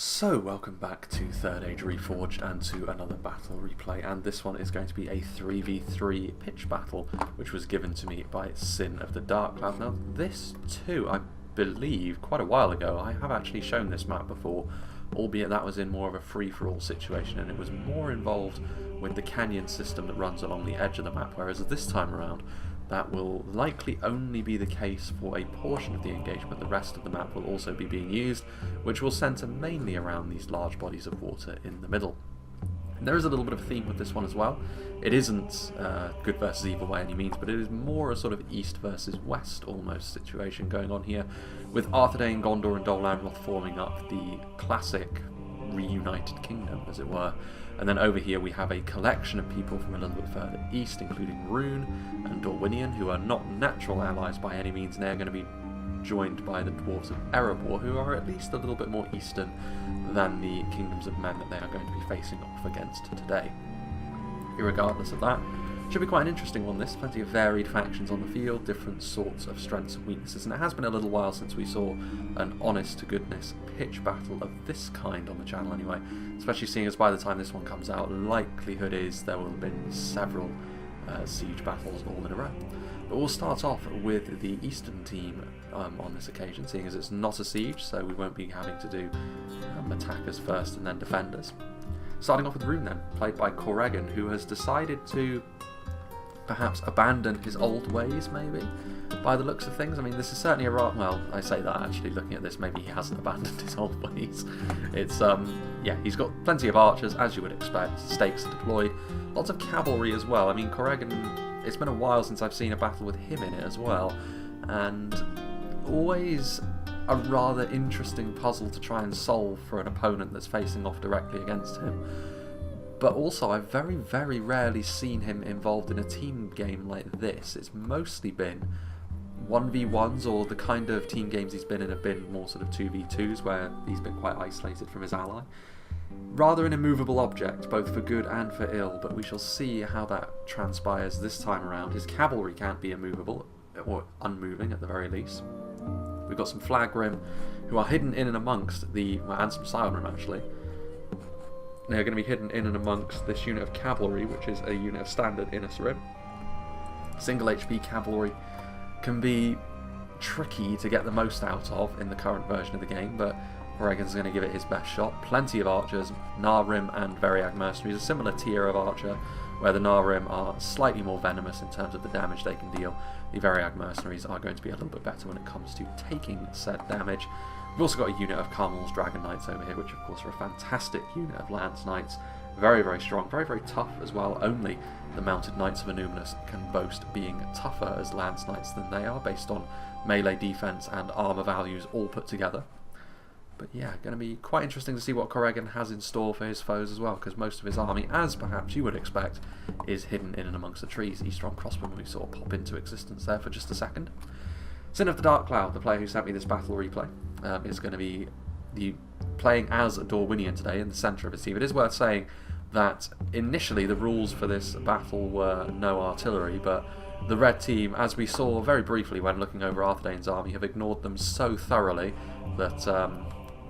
So, welcome back to Third Age Reforged and to another battle replay, and this one is going to be a 3v3 pitch battle, which was given to me by Sin of the Dark Cloud. Now, this too, I believe, quite a while ago, I have actually shown this map before, albeit that was in more of a free-for-all situation, and it was more involved with the canyon system that runs along the edge of the map, whereas this time around, that will likely only be the case for a portion of the engagement. The rest of the map will also be being used, which will centre mainly around these large bodies of water in the middle. And there is a little bit of a theme with this one as well. It isn't good versus evil by any means, but it is more a sort of east versus west almost situation going on here, with Arthedain, Gondor and Dol Amroth forming up the classic reunited kingdom, as it were. And then over here we have a collection of people from a little bit further east, including Rhun and Dorwinion, who are not natural allies by any means, and they're going to be joined by the dwarves of Erebor, who are at least a little bit more eastern than the kingdoms of men that they are going to be facing off against today. Irregardless of that, should be quite an interesting one this. Plenty of varied factions on the field, different sorts of strengths and weaknesses, and it has been a little while since we saw an honest-to-goodness pitch battle of this kind on the channel anyway, especially seeing as by the time this one comes out, likelihood is there will have been several siege battles all in a row. But we'll start off with the eastern team on this occasion, seeing as it's not a siege, so we won't be having to do attackers first and then defenders. Starting off with Rhun then, played by Corrigan, who has decided to perhaps abandon his old ways, maybe, by the looks of things. I mean, this is certainly a well, I say that actually, looking at this, maybe he hasn't abandoned his old ways. It's, yeah, he's got plenty of archers, as you would expect, stakes to deploy, lots of cavalry as well. I mean, Corrigan, it's been a while since I've seen a battle with him in it as well, and always a rather interesting puzzle to try and solve for an opponent that's facing off directly against him. But also, I've very, very rarely seen him involved in a team game like this. It's mostly been 1v1s, or the kind of team games he's been in have been more sort of 2v2s, where he's been quite isolated from his ally. Rather an immovable object, both for good and for ill, but we shall see how that transpires this time around. His cavalry can't be immovable, or unmoving at the very least. We've got some Flagrim, who are hidden in and amongst the, and some Silentrim actually. They're going to be hidden in and amongst this unit of cavalry, which is a unit of standard Innis Rim. Single HP cavalry can be tricky to get the most out of in the current version of the game, but Corrigan's going to give it his best shot. Plenty of archers, Gnarrim and Variag mercenaries, a similar tier of archer, where the Gnarrim are slightly more venomous in terms of the damage they can deal. The Variag mercenaries are going to be a little bit better when it comes to taking said damage. We've also got a unit of Carmel's Dragon Knights over here, which of course are a fantastic unit of Lance Knights. Very, very strong, very, very tough as well. Only the Mounted Knights of Annúminas can boast being tougher as Lance Knights than they are, based on melee defense and armor values all put together. But yeah, going to be quite interesting to see what Corrigan has in store for his foes as well, because most of his army, as perhaps you would expect, is hidden in and amongst the trees. Eastron Crossbowmen we saw pop into existence there for just a second. Sin of the Dark Cloud, the player who sent me this battle replay, is going to be playing as Dorwinion today in the centre of his team. It is worth saying that initially the rules for this battle were no artillery, but the red team, as we saw very briefly when looking over Arthedain's army, have ignored them so thoroughly that,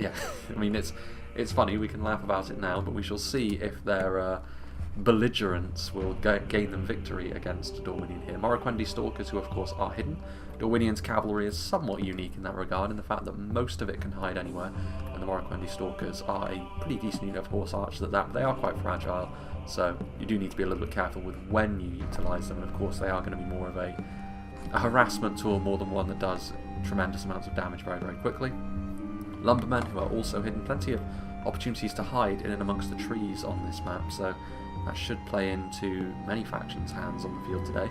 yeah, I mean, it's funny, we can laugh about it now, but we shall see if their belligerence will gain them victory against Dorwinion here. Morroquendi Stalkers, who of course are hidden. Dorwinion's cavalry is somewhat unique in that regard, in the fact that most of it can hide anywhere, and the Morroquendi Stalkers are a pretty decent unit of horse archers at that. They are quite fragile, so you do need to be a little bit careful with when you utilise them, and of course they are going to be more of a harassment tool more than one that does tremendous amounts of damage very, very quickly. Lumbermen, who are also hidden, plenty of opportunities to hide in and amongst the trees on this map, so that should play into many factions' hands on the field today.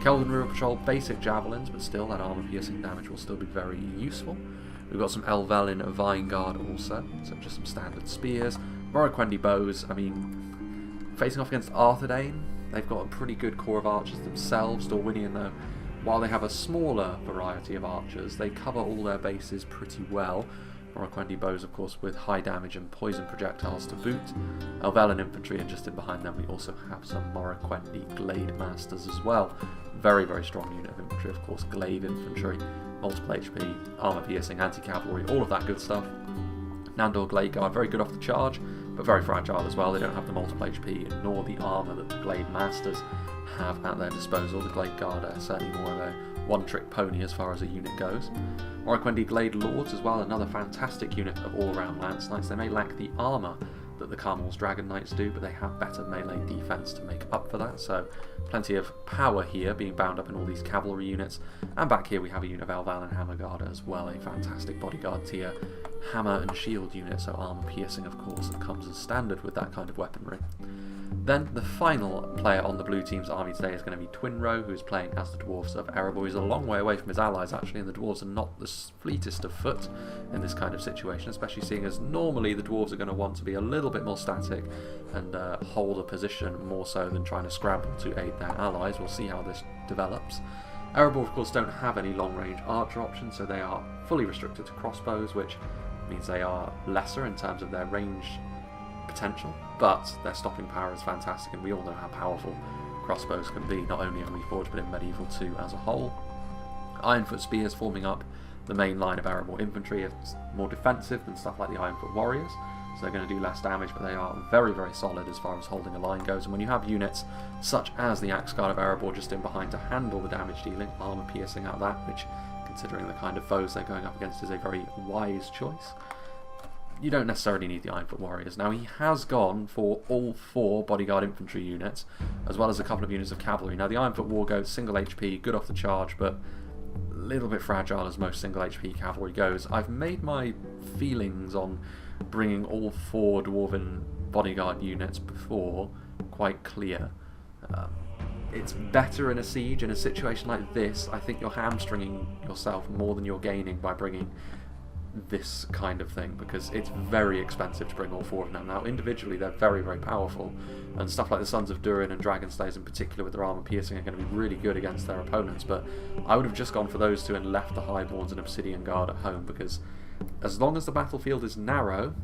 Kelvin River Patrol, basic javelins, but still that armor-piercing damage will still be very useful. We've got some Elvelyn Vine Guard also, so just some standard spears. Morroquendi bows, I mean, facing off against Arthedain, they've got a pretty good core of archers themselves. Dorwinion, though, while they have a smaller variety of archers, they cover all their bases pretty well. Morroquendi bows, of course, with high damage and poison projectiles to boot. Elvelyn infantry, and just in behind them we also have some Morroquendi Glade Masters as well. Very, very strong unit of infantry, of course, Glade infantry, multiple HP, armor piercing, anti-cavalry, all of that good stuff. Nandor Glade Guard, very good off the charge, but very fragile as well. They don't have the multiple HP nor the armour that the Glade Masters have at their disposal. The Glade Guard are certainly more of a one-trick pony as far as a unit goes. Morroquendi Glade Lords as well, another fantastic unit of all-round Lance Knights. They may lack the armour that the Carmel's Dragon Knights do, but they have better melee defense to make up for that, so plenty of power here being bound up in all these cavalry units. And back here we have a unit of Elvalan Hammer Guard as well, a fantastic bodyguard tier hammer and shield unit, so armor piercing of course that comes as standard with that kind of weaponry. Then the final player on the blue team's army today is going to be Twinrow, who's playing as the dwarves of Erebor. He's a long way away from his allies actually, and the dwarves are not the fleetest of foot in this kind of situation, especially seeing as normally the dwarves are going to want to be a little bit more static and hold a position more so than trying to scramble to aid their allies. We'll see how this develops. Erebor of course don't have any long range archer options, so they are fully restricted to crossbows, which means they are lesser in terms of their range potential, but their stopping power is fantastic, and we all know how powerful crossbows can be, not only in Reforged but in Medieval 2 as a whole. Ironfoot Spears forming up the main line of Erebor infantry. It's more defensive than stuff like the Ironfoot Warriors, so they're going to do less damage, but they are very, very solid as far as holding a line goes. And when you have units such as the Axe Guard of Erebor just in behind to handle the damage dealing, armor piercing out of that, which considering the kind of foes they're going up against is a very wise choice, you don't necessarily need the Ironfoot Warriors. Now he has gone for all 4 bodyguard infantry units, as well as a couple of units of cavalry. Now the Ironfoot Wargoat, single HP, good off the charge, but a little bit fragile as most single HP cavalry goes. I've made my feelings on bringing all 4 Dwarven bodyguard units before quite clear. It's better in a siege. In a situation like this, I think you're hamstringing yourself more than you're gaining by bringing this kind of thing, because it's very expensive to bring all 4 of them. Now individually they're very, very powerful, and stuff like the Sons of Durin and Dragon Slayers in particular with their armor piercing are going to be really good against their opponents, but I would have just gone for those 2 and left the Highborns and Obsidian Guard at home, because as long as the battlefield is narrow,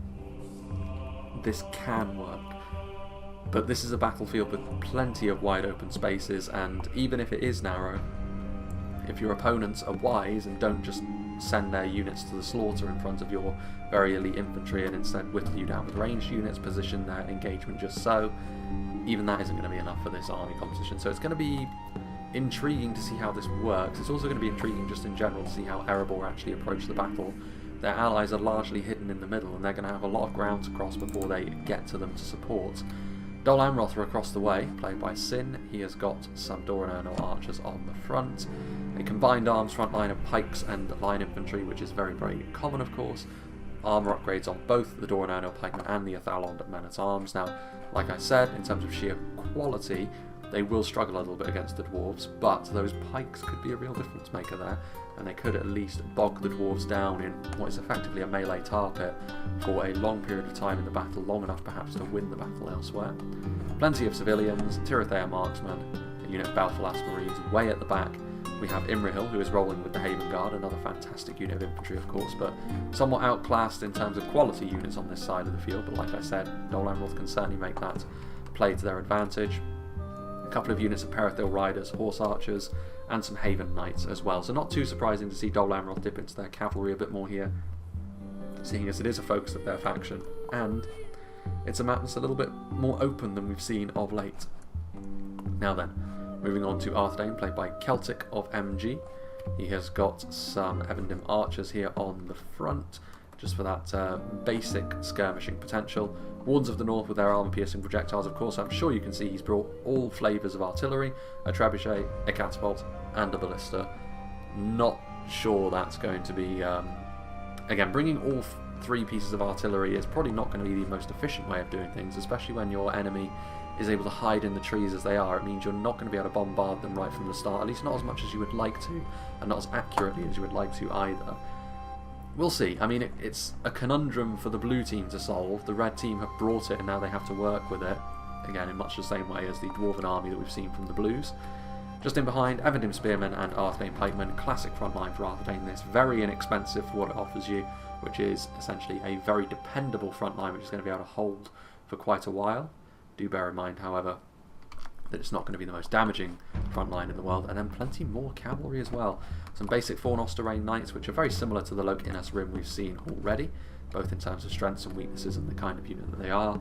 this can work. But this is a battlefield with plenty of wide open spaces, and even if it is narrow, if your opponents are wise and don't just send their units to the slaughter in front of your very elite infantry and instead whittle you down with ranged units, position their engagement just so, even that isn't going to be enough for this army composition. So it's going to be intriguing to see how this works. It's also going to be intriguing just in general to see how Erebor actually approach the battle. Their allies are largely hidden in the middle, and they're going to have a lot of ground to cross before they get to them to support. Dol Amroth are across the way, played by Sin. He has got some Dorwinion archers on the front. A combined arms front line of pikes and line infantry, which is very, very common of course. Armour upgrades on both the Dorwinion pikemen and the Athalond men-at-arms. Now, like I said, in terms of sheer quality, they will struggle a little bit against the dwarves, but those pikes could be a real difference maker there, and they could at least bog the dwarves down in what is effectively a melee tar pit for a long period of time in the battle, long enough perhaps to win the battle elsewhere. Plenty of civilians, Tirithea marksmen, a unit of Balfalas Marines way at the back. We have Imrahil, who is rolling with the Haven Guard, another fantastic unit of infantry of course, but somewhat outclassed in terms of quality units on this side of the field, but like I said, Dol Amroth can certainly make that play to their advantage. A couple of units of Perithil Riders, Horse Archers, and some Haven Knights as well. So not too surprising to see Dol Amroth dip into their cavalry a bit more here, seeing as it is a focus of their faction, and it's a map that's a little bit more open than we've seen of late. Now then, moving on to Arthedain, played by Celtic of MG. He has got some Evendim archers here on the front, just for that basic skirmishing potential. Wardens of the North with their armor-piercing projectiles, of course. I'm sure you can see he's brought all flavours of artillery, a trebuchet, a catapult, and a ballista. Not sure that's going to be... again, bringing all 3 pieces of artillery is probably not going to be the most efficient way of doing things, especially when your enemy is able to hide in the trees as they are. It means you're not going to be able to bombard them right from the start, at least not as much as you would like to, and not as accurately as you would like to either. We'll see. I mean, it's a conundrum for the blue team to solve. The red team have brought it, and now they have to work with it, again in much the same way as the Dwarven army that we've seen from the blues. Just in behind, Evendim Spearmen and Arthedain Pikemen, classic front line for Arthedain. This very inexpensive for what it offers you, which is essentially a very dependable front line which is going to be able to hold for quite a while. Do bear in mind, however, that it's not going to be the most damaging front line in the world, and then plenty more cavalry as well. Some basic Fornost Terrain Knights, which are very similar to the Lok Innes Rim we've seen already. both in terms of strengths and weaknesses and the kind of unit that they are,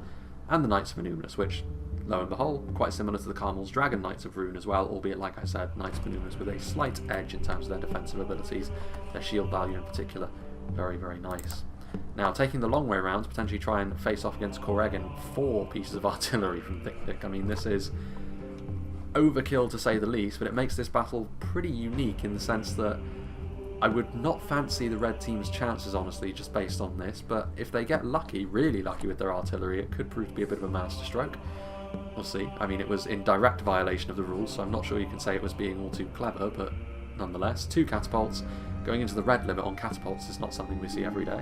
and the Knights of Menuminus, which, lo and behold, quite similar to the Carmel's Dragon Knights of Rhun as well, albeit, like I said, Knights of Menuminus with a slight edge in terms of their defensive abilities, their shield value in particular, very, very nice. Now, taking the long way around to potentially try and face off against Correggan, 4 pieces of artillery from Thick. I mean, this is overkill to say the least, but it makes this battle pretty unique in the sense that I would not fancy the red team's chances, honestly, just based on this, but if they get lucky, really lucky with their artillery, it could prove to be a bit of a masterstroke. We'll see. I mean, it was in direct violation of the rules, so I'm not sure you can say it was being all too clever, but nonetheless, 2 catapults. Going into the red limit on catapults is not something we see every day.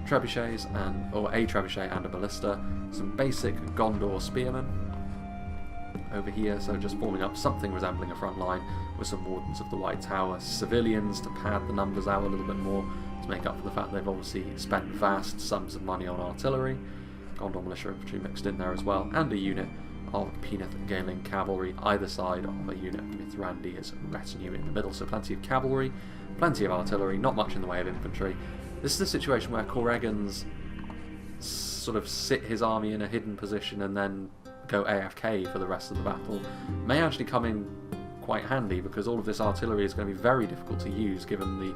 Trebuchets, or a trebuchet and a ballista. Some basic Gondor spearmen over here, so just forming up something resembling a front line with some Wardens of the White Tower. Civilians to pad the numbers out a little bit more to make up for the fact they've obviously spent vast sums of money on artillery. Gondor Militia Infantry mixed in there as well, and a unit of Penith Gaeling Cavalry either side of a unit with Randir's retinue in the middle. So plenty of cavalry, plenty of artillery, not much in the way of infantry. This is a situation where Correggan's sort of sit his army in a hidden position and then go AFK for the rest of the battle may actually come in quite handy, because all of this artillery is going to be very difficult to use given the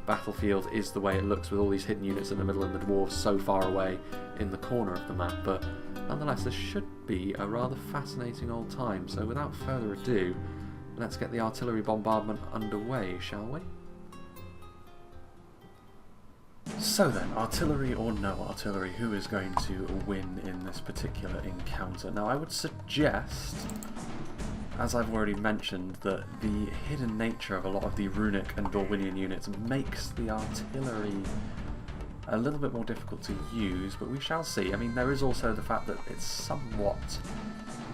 battlefield is the way it looks with all these hidden units in the middle and the dwarves so far away in the corner of the map. But nonetheless, this should be a rather fascinating old time, so without further ado, let's get the artillery bombardment underway, shall we? So then, artillery or no artillery, who is going to win in this particular encounter? Now, I would suggest, as I've already mentioned, that the hidden nature of a lot of the Runic and Dorwinion units makes the artillery a little bit more difficult to use, but we shall see. I mean, there is also the fact that it's somewhat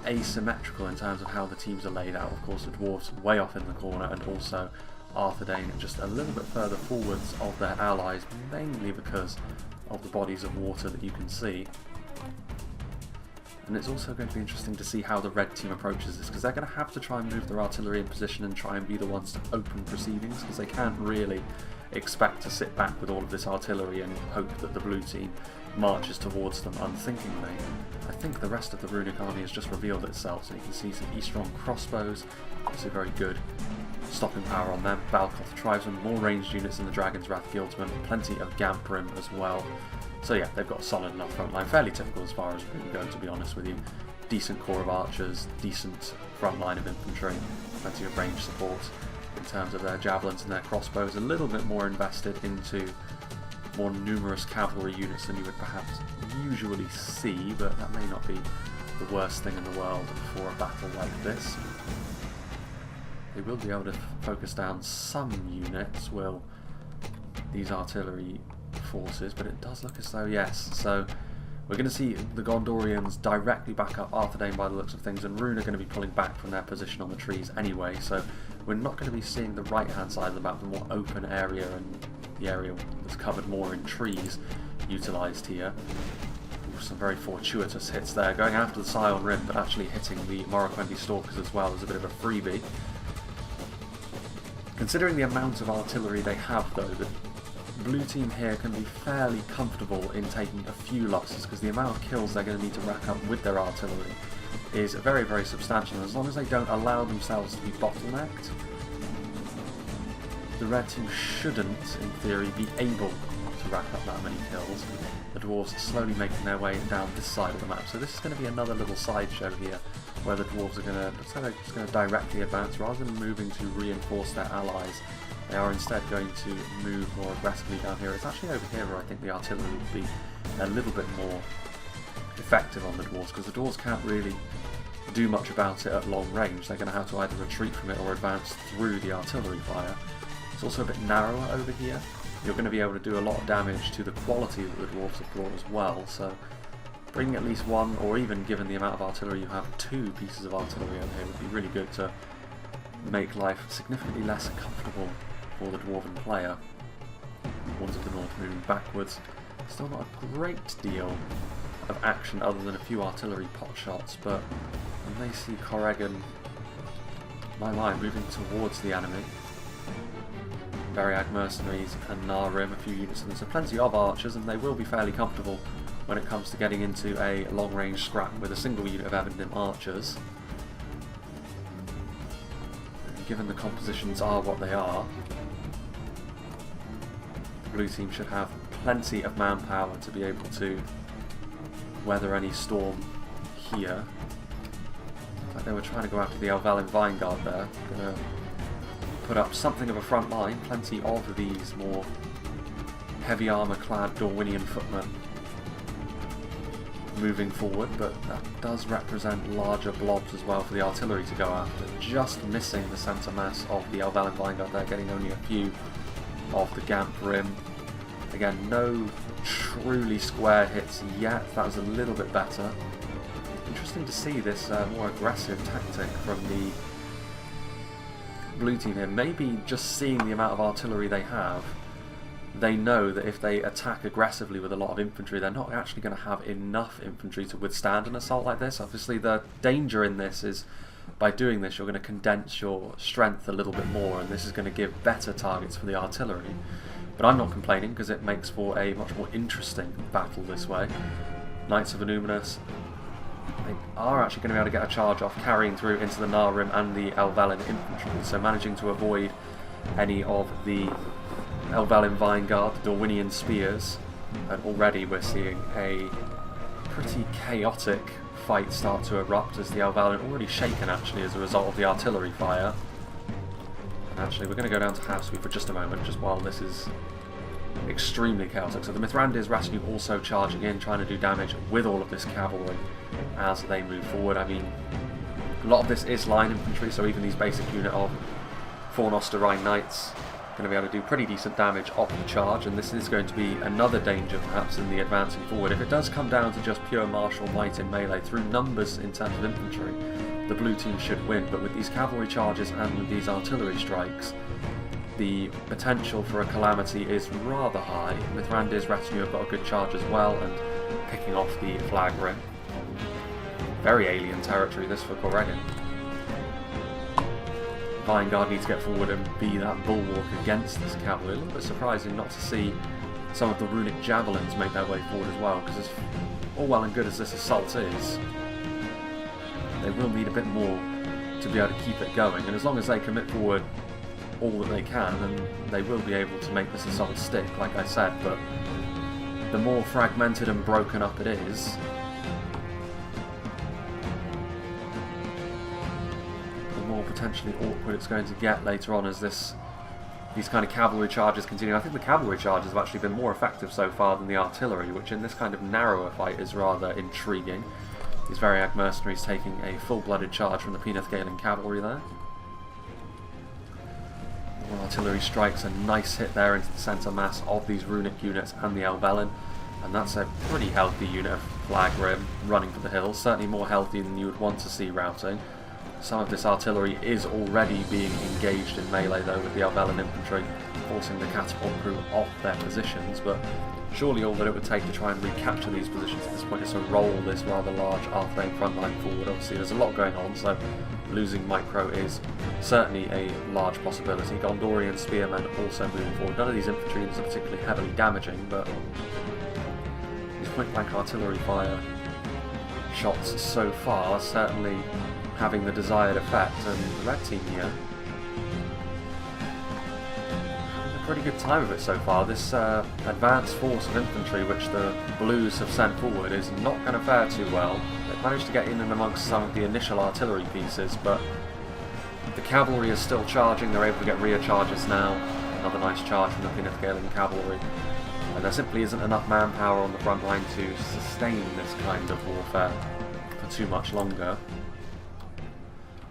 asymmetrical in terms of how the teams are laid out. Of course, the dwarves way off in the corner, and also Arthedain just a little bit further forwards of their allies, mainly because of the bodies of water that you can see. And it's also going to be interesting to see how the red team approaches this, because they're going to have to try and move their artillery in position and try and be the ones to open proceedings, because they can't really expect to sit back with all of this artillery and hope that the blue team marches towards them unthinkingly. I think the rest of the Runic army has just revealed itself, so you can see some Eastron crossbows, obviously very good stopping power on them. Balkoth Tribesmen, more ranged units than the Dragon's Wrath Guildsmen, plenty of Gamprim as well. So yeah, they've got a solid enough front line, fairly typical as far as we can go, to be honest with you. Decent core of archers, decent front line of infantry, plenty of range support in terms of their javelins and their crossbows, a little bit more invested into more numerous cavalry units than you would perhaps usually see, but that may not be the worst thing in the world for a battle like this. They will be able to focus down some units, will these artillery forces, but it does look as though, yes, so we're going to see the Gondorians directly back up Arthedain by the looks of things, and Rhun are going to be pulling back from their position on the trees anyway, so we're not going to be seeing the right hand side of the map, the more open area and the area that's covered more in trees utilised here. Some very fortuitous hits there, going after the Scion Rim but actually hitting the Morroquendi Stalkers as well as a bit of a freebie. Considering the amount of artillery they have though, the blue team here can be fairly comfortable in taking a few losses, because the amount of kills they're going to need to rack up with their artillery is very, very substantial, and as long as they don't allow themselves to be bottlenecked, the red team shouldn't, in theory, be able to rack up that many kills. The dwarves are slowly making their way down this side of the map, so this is going to be another little sideshow here, where the dwarves are going to, looks like they're just going to directly advance rather than moving to reinforce their allies. They are instead going to move more aggressively down here. It's actually over here where I think the artillery will be a little bit more effective on the dwarves, because the dwarves can't really do much about it at long range. They're going to have to either retreat from it or advance through the artillery fire. It's also a bit narrower over here. You're going to be able to do a lot of damage to the quality that the dwarves have brought as well, so bringing at least one, or even given the amount of artillery you have, 2 pieces of artillery over here would be really good to make life significantly less comfortable for the dwarven player. Ones of the north moving backwards. Still not a great deal of action other than a few artillery pot shots, but we may see Correggan, my line, moving towards the enemy. Variag mercenaries and Narim, a few units, and there's plenty of archers, and they will be fairly comfortable when it comes to getting into a long-range scrap with a single unit of Evendim archers. And given the compositions are what they are, the blue team should have plenty of manpower to be able to weather any storm here. Like they were trying to go after the Elvalin Vinegard there. Gonna put up something of a front line, plenty of these more heavy armour clad Dorwinion footmen moving forward, but that does represent larger blobs as well for the artillery to go after. Just missing the centre mass of the Elvalin Vinegard there, getting only a few of the Gamp Rim. Again, no truly square hits yet. That was a little bit better. Interesting to see this more aggressive tactic from the blue team here. Maybe just seeing the amount of artillery they have, they know that if they attack aggressively with a lot of infantry, they're not actually going to have enough infantry to withstand an assault like this. Obviously the danger in this is by doing this you're going to condense your strength a little bit more, and this is going to give better targets for the artillery. But I'm not complaining because it makes for a much more interesting battle this way. Knights of Anuminus, they are actually going to be able to get a charge off, carrying through into the Narim and the Elvalin infantry, so managing to avoid any of the Elvalin Vinegard, the Dorwinion spears, and already we're seeing a pretty chaotic fight start to erupt as the Elvalin already shaken actually as a result of the artillery fire. And actually we're going to go down to half speed for just a moment, just while this is extremely chaotic. So the Mithrandir's retinue also charging in, trying to do damage with all of this cavalry as they move forward. I mean, a lot of this is line infantry, so even these basic unit of Fornosterine Knights going to be able to do pretty decent damage off the charge, and this is going to be another danger perhaps in the advancing forward. If it does come down to just pure martial might in melee, through numbers in terms of infantry, the blue team should win, but with these cavalry charges and with these artillery strikes, the potential for a calamity is rather high. Mithrandir's retinue have got a good charge as well, and picking off the flag rim. Very alien territory this for Corregin. Vinegard needs to get forward and be that bulwark against this cavalry. A little bit surprising not to see some of the runic javelins make their way forward as well, because as all well and good as this assault is, they will need a bit more to be able to keep it going, and as long as they commit forward all that they can, then they will be able to make this assault stick, like I said. But the more fragmented and broken up it is, the more potentially awkward it's going to get later on as these kind of cavalry charges continue. I think the cavalry charges have actually been more effective so far than the artillery, which in this kind of narrower fight is rather intriguing. These Variag mercenaries taking a full-blooded charge from the Peneth Galen cavalry there. More artillery strikes, a nice hit there into the centre mass of these runic units and the Elvalin, and that's a pretty healthy unit of flag rim running for the hills, certainly more healthy than you would want to see routing. Some of this artillery is already being engaged in melee though with the Elvalin infantry, forcing the catapult crew off their positions, but surely all that it would take to try and recapture these positions at this point is to roll this rather large Arthedain front line forward. Obviously there's a lot going on, so losing micro is certainly a large possibility. Gondorian spearmen also moving forward. None of these infantry units are particularly heavily damaging, but these point-blank artillery fire shots so far certainly having the desired effect, and the red team here having a pretty good time of it so far. This advanced force of infantry which the blues have sent forward is not going to fare too well. They've managed to get in and amongst some of the initial artillery pieces, but the cavalry is still charging. They're able to get rear charges now. Another nice charge from the Peneth Galen cavalry. And there simply isn't enough manpower on the front line to sustain this kind of warfare for too much longer.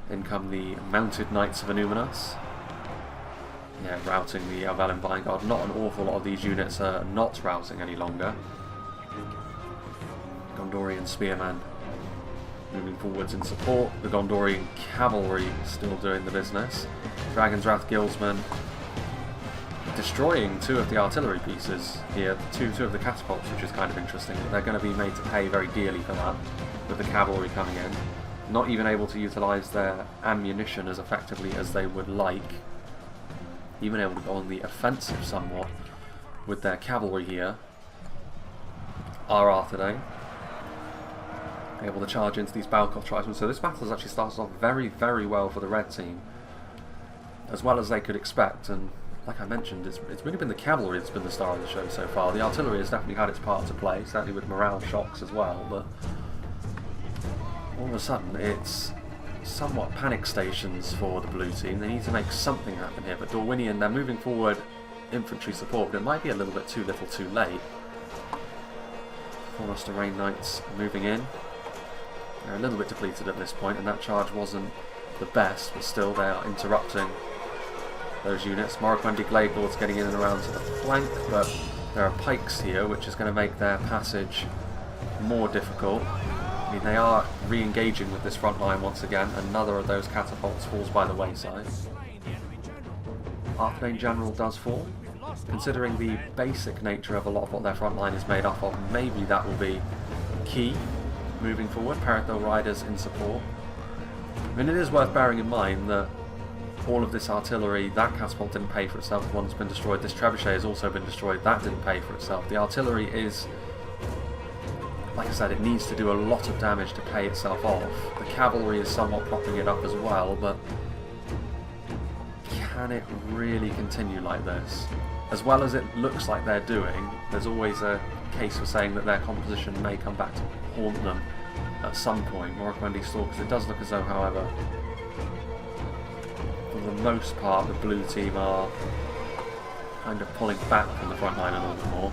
In come the mounted Knights of Anuminus. Yeah, routing the Elvalin Vinegard. Not an awful lot of these units are not routing any longer. Gondorian spearmen moving forwards in support. The Gondorian cavalry still doing the business. Dragon's Wrath Guildsmen destroying two of the artillery pieces here, two of the catapults, which is kind of interesting. But they're going to be made to pay very dearly for that, with the cavalry coming in. Not even able to utilise their ammunition as effectively as they would like. even able to go on the offensive somewhat with their cavalry here, are Arthedain. Able to charge into these Balkoth tribesmen. So this battle has actually started off very, very well for the red team, as well as they could expect. And like I mentioned, it's really been the cavalry that's been the star of the show so far. The artillery has definitely had its part to play, certainly with morale shocks as well, but all of a sudden it's somewhat panic stations for the blue team. They need to make something happen here, but Dorwinion, they're moving forward infantry support, but it might be a little bit too little too late. Forest Rain Knights moving in. They're a little bit depleted at this point, and that charge wasn't the best, but still they are interrupting those units. Morroquendi Glade Lords getting in and around to the flank, but there are pikes here, which is going to make their passage more difficult. I mean, they are re-engaging with this front line once again. Another of those catapults falls by the wayside. Arthedain General does fall. Considering the basic nature of a lot of what their front line is made up of, maybe that will be key moving forward. Perithal Riders in support. I mean, it is worth bearing in mind that all of this artillery, that catapult didn't pay for itself, the one that's been destroyed. This trebuchet has also been destroyed, that didn't pay for itself. The artillery is, like I said, it needs to do a lot of damage to pay itself off. The cavalry is somewhat propping it up as well, but can it really continue like this? As well as it looks like they're doing, there's always a case for saying that their composition may come back to haunt them at some point. Morroquendi Stalkers, it does look as though, however, for the most part, the blue team are kind of pulling back from the front line a little bit more.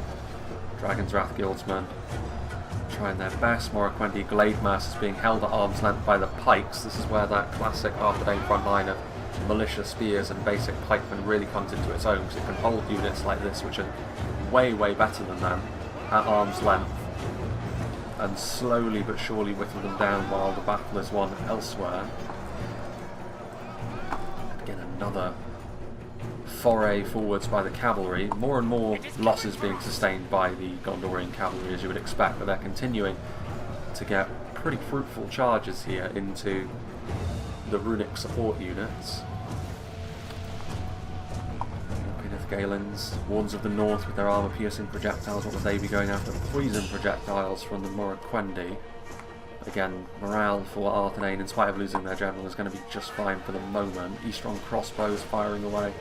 Dragon's Wrath Guildsmen trying their best. Morroquendi Glade Mass is being held at arm's length by the pikes. This is where that classic Arthedain front line of militia spears and basic pikemen really comes into its own, because it can hold units like this, which are way, way better than them, at arm's length, and slowly but surely whittle them down while the battle is won elsewhere. Again, another foray forwards by the cavalry. More and more losses being sustained by the Gondorian cavalry, as you would expect, but they're continuing to get pretty fruitful charges here into the runic support units. Galens, Wardens of the North with their armour-piercing projectiles. What would they be going after? Poison projectiles from the Morroquendi. Again, morale for Arthedain, in spite of losing their general, is going to be just fine for the moment. Eastron crossbows firing away.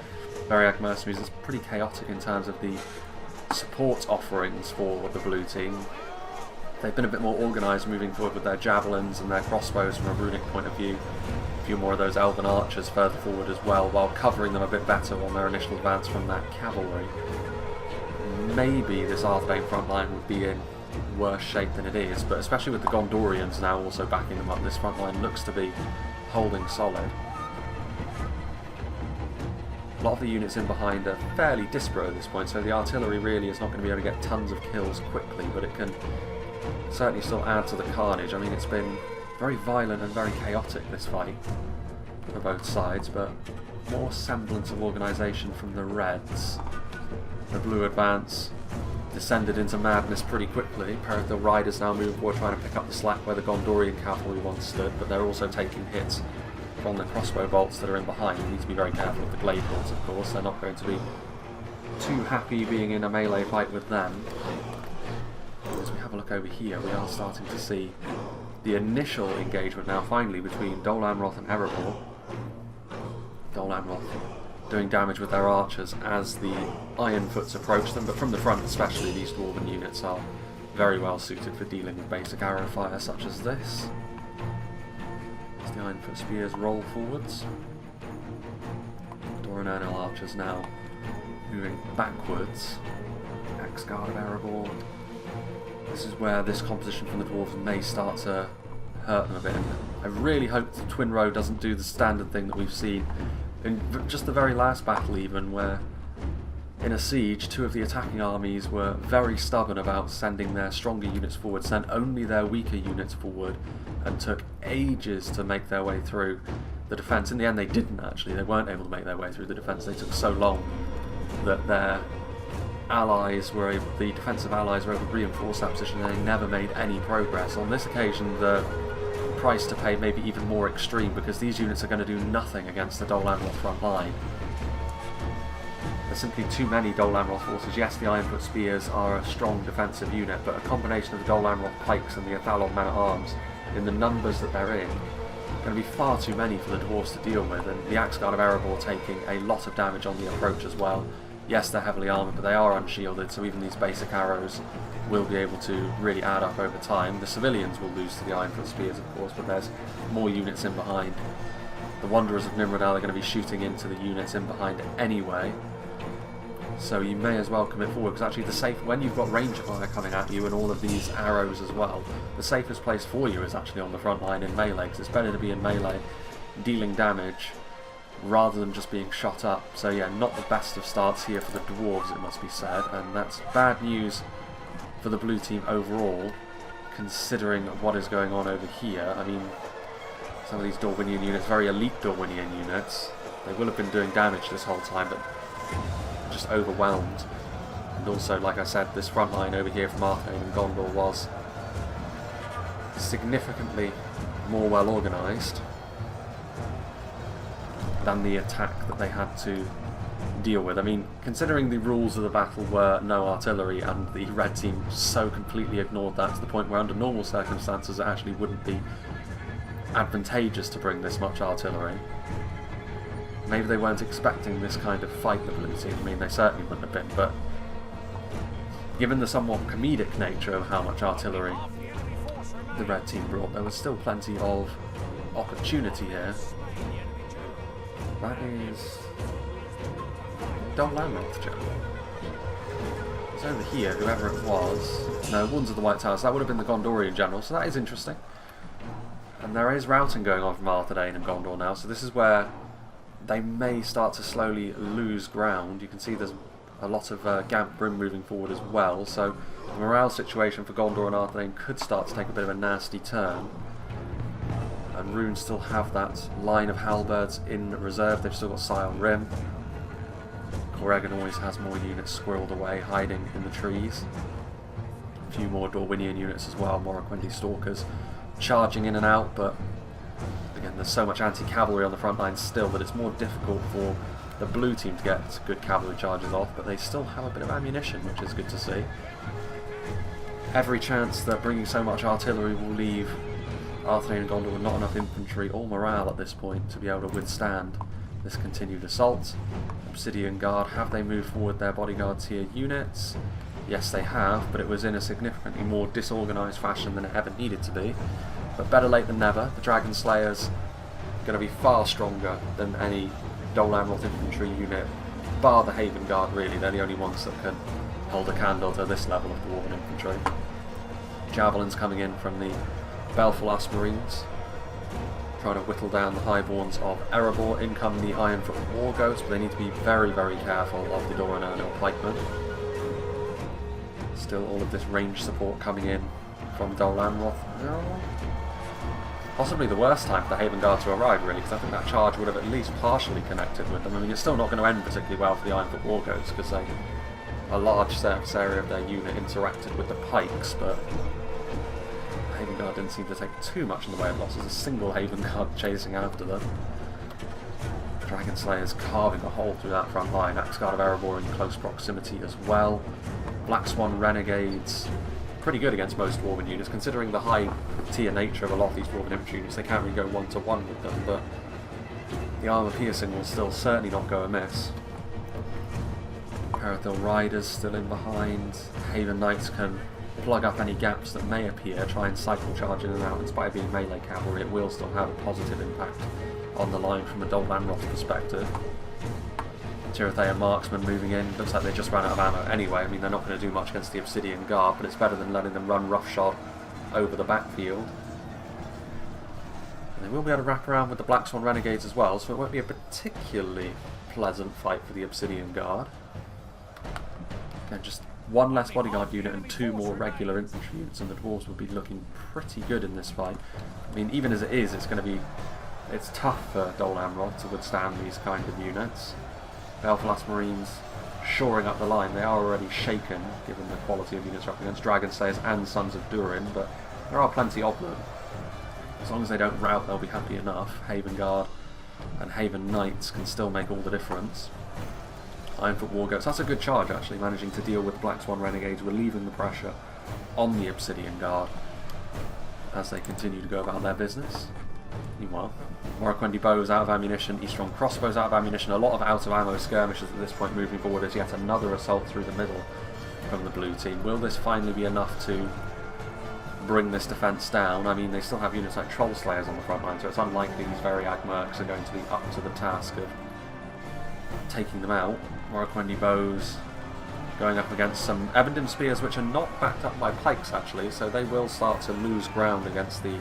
Variag mercenaries is pretty chaotic in terms of the support offerings for the blue team. They've been a bit more organised moving forward with their javelins and their crossbows from a runic point of view. A few more of those elven archers further forward as well, while covering them a bit better on their initial advance from that cavalry. Maybe this Arthedain front line would be in worse shape than it is, but especially with the Gondorians now also backing them up, this front line looks to be holding solid. A lot of the units in behind are fairly disparate at this point, so the artillery really is not going to be able to get tons of kills quickly, but it can certainly still add to the carnage. I mean, it's been very violent and very chaotic, this fight, for both sides, but more semblance of organisation from the Reds. The blue advance descended into madness pretty quickly. Perithal Riders now moving forward, trying to pick up the slack where the Gondorian cavalry once stood, but they're also taking hits from the crossbow bolts that are in behind. You need to be very careful with the glade bolts, of course. They're not going to be too happy being in a melee fight with them. As we have a look over here, we are starting to see the initial engagement now finally between Dol Amroth and Erebor. Dol Amroth doing damage with their archers as the Ironfoots approach them, but from the front especially, these Dwarven units are very well suited for dealing with basic arrow fire such as this. As the Ironfoot spears roll forwards, Dorwinion archers now moving backwards. Axe-guard of Erebor. This is where this composition from the dwarves may start to hurt them a bit. And I really hope the Twin Row doesn't do the standard thing that we've seen in just the very last battle even, where in a siege two of the attacking armies were very stubborn about sending their stronger units forward, sent only their weaker units forward, and took ages to make their way through the defence. In the end they didn't actually, they weren't able to make their way through the defence. They took so long that their allies were able, the defensive allies were able to reinforce that position, and they never made any progress. On this occasion the price to pay may be even more extreme, because these units are going to do nothing against the Dol Amroth front line. There's simply too many Dol Amroth forces. Yes, the Ironfoot Spears are a strong defensive unit, but a combination of the Dol Amroth Pikes and the Athalon Man-at-Arms, in the numbers that they're in, are going to be far too many for the Dwarves to deal with, and the Axeguard of Erebor taking a lot of damage on the approach as well. Yes, they're heavily armoured, but they are unshielded, so even these basic arrows will be able to really add up over time. The civilians will lose to the Ironfoot Spears, of course, but there's more units in behind. The Wanderers of Nimrodal are going to be shooting into the units in behind anyway, so you may as well commit forward, because actually when you've got range fire coming at you and all of these arrows as well, the safest place for you is actually on the front line in melee, because it's better to be in melee dealing damage rather than just being shot up. So yeah, not the best of starts here for the Dwarves, it must be said, and that's bad news for the blue team overall, considering what is going on over here. I mean, some of these Dorwinion units, very elite Dorwinion units, they will have been doing damage this whole time, but just overwhelmed. And also, like I said, this front line over here from Arthedain and Gondor was significantly more well organised than the attack that they had to deal with. I mean, considering the rules of the battle were no artillery, and the red team so completely ignored that to the point where under normal circumstances it actually wouldn't be advantageous to bring this much artillery. Maybe they weren't expecting this kind of fight, the blue team. I mean, they certainly wouldn't have been, but given the somewhat comedic nature of how much artillery the red team brought, there was still plenty of opportunity here. That is Dol Amroth, Joe. It's over here, whoever it was. No, Wounds of the White Towers. That would have been the Gondorian general, so that is interesting. And there is routing going on from Arthedain and Gondor now, so this is where they may start to slowly lose ground. You can see there's a lot of Gamp Brim moving forward as well, so the morale situation for Gondor and Arthedain could start to take a bit of a nasty turn. And Rhun still have that line of halberds in reserve. They've still got Scion Rim. Corrigan always has more units squirreled away, hiding in the trees. A few more Dorwinion units as well, more Morroquindi Stalkers charging in and out, but again, there's so much anti-cavalry on the front line still that it's more difficult for the blue team to get good cavalry charges off, but they still have a bit of ammunition, which is good to see. Every chance that bringing so much artillery will leave Arthedain and Gondor with not enough infantry or morale at this point to be able to withstand this continued assault. Obsidian Guard, have they moved forward their bodyguard tier units? Yes, they have, but it was in a significantly more disorganised fashion than it ever needed to be. But better late than never. The Dragon Slayers are going to be far stronger than any Dol Amroth infantry unit, bar the Haven Guard really. They're the only ones that can hold a candle to this level of Dwarven infantry. Javelins coming in from the Belfalas Marines, trying to whittle down the highborns of Erebor. In come the Ironfoot War Ghosts, but they need to be very, very careful of the Dorwinion pikemen. Still all of this range support coming in from Dol Amroth. Possibly the worst time for the Haven Guard to arrive, really, because I think that charge would have at least partially connected with them. I mean, it's still not going to end particularly well for the Ironfoot War Ghosts, because a large surface area of their unit interacted with the pikes, but the Haven Guard didn't seem to take too much in the way of losses. A single Haven Guard chasing after them. Dragon Slayers carving a hole through that front line. Axeguard of Erebor in close proximity as well. Black Swan Renegades, pretty good against most Dwarven units, considering the high tier nature of a lot of these Dwarven infantry units. They can't really go one-to-one with them, but the armour piercing will still certainly not go amiss. Parathil Riders still in behind. Haven Knights can plug up any gaps that may appear, try and cycle charge in and out. In spite of being melee cavalry, it will still have a positive impact on the line from a Dol Amroth perspective. Tirathea Marksmen moving in. Looks like they just ran out of ammo anyway. I mean, they're not going to do much against the Obsidian Guard, but it's better than letting them run roughshod over the backfield. And they will be able to wrap around with the Black Swan Renegades as well, so it won't be a particularly pleasant fight for the Obsidian Guard. Again, just one less bodyguard unit and two more regular infantry units, and the Dwarves will be looking pretty good in this fight. I mean, even as it is, it's tough for Dol Amroth to withstand these kind of units. Belfalas Marines shoring up the line. They are already shaken, given the quality of units up against Dragon Slayers and Sons of Durin, but there are plenty of them. As long as they don't rout, they'll be happy enough. Haven Guard and Haven Knights can still make all the difference. Ironfoot Wargoats. That's a good charge, actually, managing to deal with Black Swan Renegades, relieving the pressure on the Obsidian Guard as they continue to go about their business. Meanwhile, Morroquendi bows out of ammunition, Eastron crossbows out of ammunition, a lot of out of ammo skirmishes at this point moving forward as yet another assault through the middle from the blue team. Will this finally be enough to bring this defence down? I mean, they still have units like Troll Slayers on the front line, so it's unlikely these Variag Mercs are going to be up to the task of taking them out. Morroquendi bows going up against some Ebendim Spears, which are not backed up by pikes, actually, so they will start to lose ground against the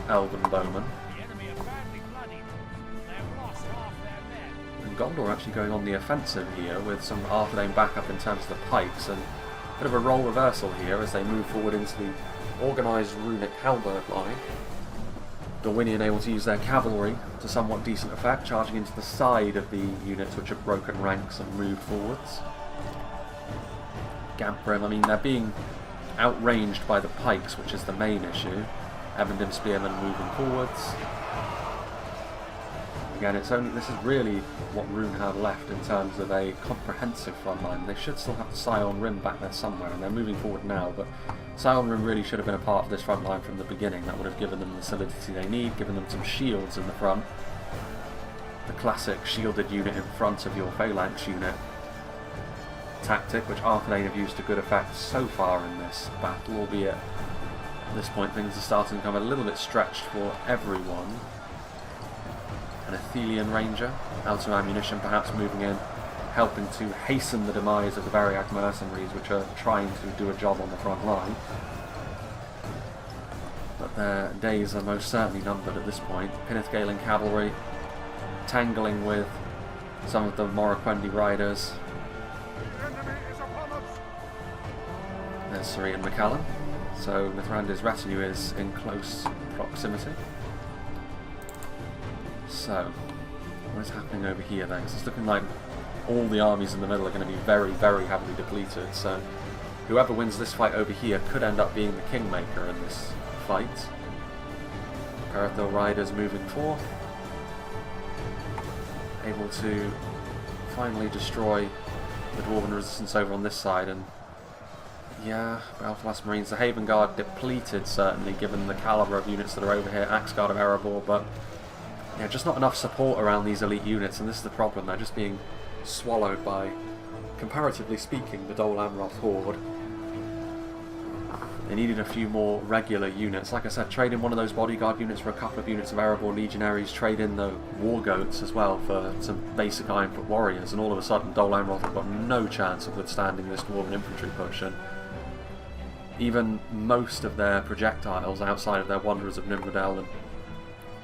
Elven Bowmen. And Gondor actually going on the offensive here with some Arthedain backup in terms of the pikes, and a bit of a role reversal here as they move forward into the organised runic halberd line. Dorwinion able to use their cavalry to somewhat decent effect, charging into the side of the units which have broken ranks and moved forwards. Gamprim, I mean, they're being outranged by the pikes, which is the main issue. Ebendim Spearmen moving forwards. Again, this is really what Rhun have left in terms of a comprehensive front line. They should still have the Scion Rim back there somewhere, and they're moving forward now, but Scion Rim really should have been a part of this front line from the beginning. That would have given them the solidity they need, given them some shields in the front. The classic shielded unit in front of your phalanx unit tactic, which Arthedain have used to good effect so far in this battle, albeit at this point things are starting to become a little bit stretched for everyone. An Athelian Ranger, out of ammunition, perhaps moving in, helping to hasten the demise of the Variag Mercenaries, which are trying to do a job on the front line. But their days are most certainly numbered at this point. Pinnithgalen Cavalry tangling with some of the Morroquendi Riders. There's Sir Ian McCallum. So Mithrandir's retinue is in close proximity. So, what is happening over here then? Because it's looking like all the armies in the middle are going to be very, very heavily depleted. So, whoever wins this fight over here could end up being the Kingmaker in this fight. Perithil Riders moving forth, able to finally destroy the Dwarven resistance over on this side. And yeah, Belfast Marines, the Haven Guard depleted certainly, given the calibre of units that are over here. Axe Guard of Erebor, but yeah, just not enough support around these elite units, and this is the problem. They're just being swallowed by, comparatively speaking, the Dol Amroth Horde. They needed a few more regular units. Like I said, trade in one of those bodyguard units for a couple of units of Erebor Legionaries, trade in the Wargoats as well for some basic Ironfoot Warriors, and all of a sudden Dol Amroth have got no chance of withstanding this Dwarven infantry push. And even most of their projectiles outside of their Wanderers of Nimrodel and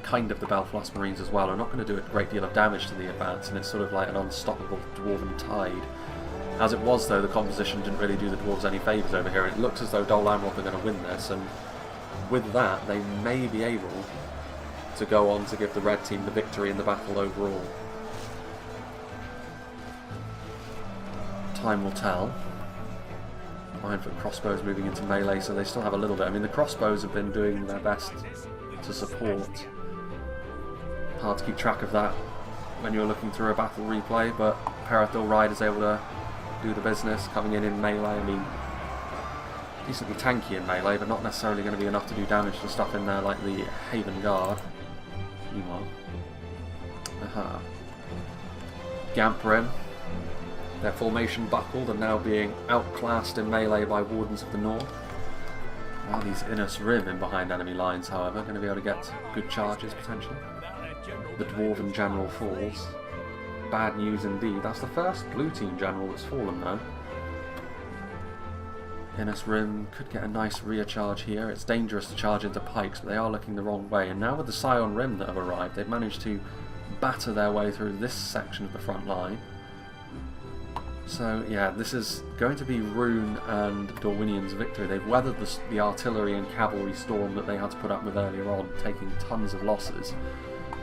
kind of the Belfast Marines as well are not going to do a great deal of damage to the advance, and it's sort of like an unstoppable Dwarven tide. As it was, though, the composition didn't really do the Dwarves any favours over here, and it looks as though Dol Amroth are going to win this, and with that they may be able to go on to give the red team the victory in the battle overall. Time will tell. Ironfoot crossbows moving into melee, so they still have a little bit. I mean, the crossbows have been doing their best to support. Hard to keep track of that when you're looking through a battle replay, but Perithil Rider's able to do the business, coming in melee. I mean, decently tanky in melee, but not necessarily going to be enough to do damage to stuff in there like the Haven Guard. Meanwhile, Gamprim, their formation buckled and now being outclassed in melee by Wardens of the North. While these Innis Rim in behind enemy lines, however, are going to be able to get good charges potentially. The Dwarven General falls. Bad news indeed. That's the first blue team general that's fallen though. Innis Rim could get a nice rear charge here. It's dangerous to charge into pikes, but they are looking the wrong way. And now with the Scion Rim that have arrived, they've managed to batter their way through this section of the front line. So yeah, this is going to be Rhun and Dorwinion's victory. They've weathered the artillery and cavalry storm that they had to put up with earlier on, taking tons of losses.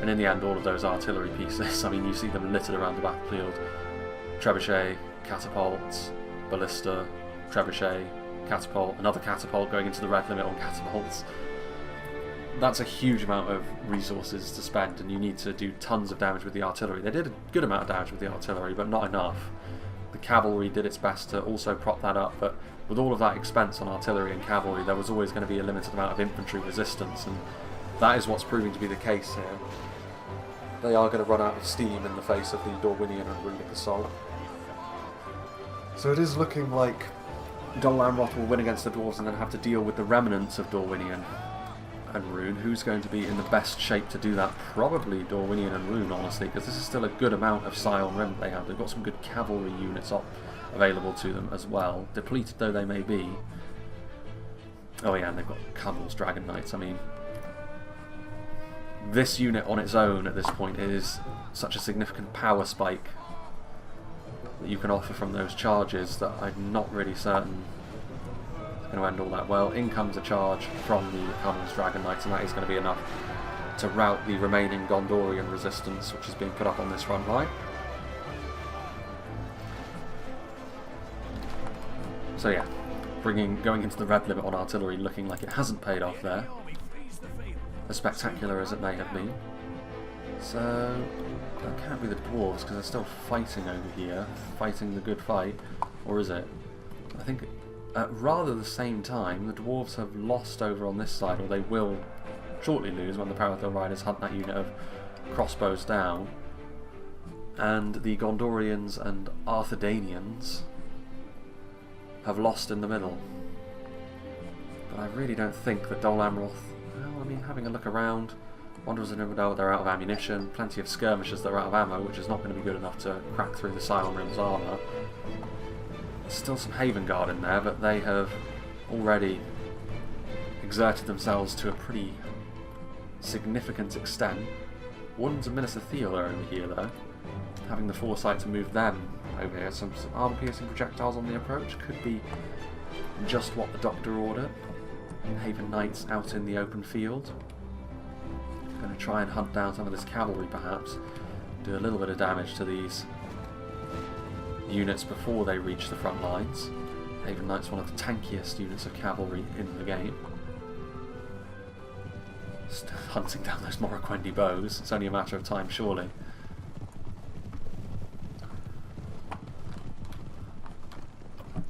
And in the end, all of those artillery pieces, I mean, you see them littered around the battlefield. Trebuchet, catapults, ballista, trebuchet, catapult, another catapult going into the red limit on catapults. that's a huge amount of resources to spend, and you need to do tons of damage with the artillery. They did a good amount of damage with the artillery, but not enough. The cavalry did its best to also prop that up, but with all of that expense on artillery and cavalry, there was always going to be a limited amount of infantry resistance, and that is what's proving to be the case here. They are going to run out of steam in the face of the Dorwinion and Runic assault. So it is looking like Dol Amroth will win against the dwarves and then have to deal with the remnants of Dorwinion and Rhun. Who's going to be in the best shape to do that? Probably Dorwinion and Rhun, honestly, because this is still a good amount of Sile and Rim they have. They've got some good cavalry units available to them as well, depleted though they may be. Oh yeah, and they've got Cummel's Dragon Knights. I mean, this unit on its own at this point is such a significant power spike that you can offer from those charges that I'm not really certain is going to end all that well. In comes a charge from the Cummel's Dragon Knights, and that is going to be enough to rout the remaining Gondorian resistance which is being put up on this front line. So yeah, going into the red limit on artillery looking like it hasn't paid off there, as spectacular as it may have been. So that can't be the dwarves because they're still fighting over here, fighting the good fight, or is it? I think at rather the same time the dwarves have lost over on this side, or they will shortly lose when the Parathil Riders hunt that unit of crossbows down, and the Gondorians and Arthedainians have lost in the middle. But I really don't think that Dol Amroth, well, I mean, having a look around, Wanderers and Rivendell, they're out of ammunition, plenty of skirmishers that are out of ammo, which is not going to be good enough to crack through the Sile Rim's armour. There's still some Haven Guard in there, but they have already exerted themselves to a pretty significant extent. Wardens and Minister Thiel are over here though, having the foresight to move them over here. Some armor-piercing projectiles on the approach could be just what the Doctor ordered. Haven Knights out in the open field. Going to try and hunt down some of this cavalry perhaps, do a little bit of damage to these units before they reach the front lines. Haven Knights, one of the tankiest units of cavalry in the game. Still hunting down those Morroquendi bows, it's only a matter of time surely.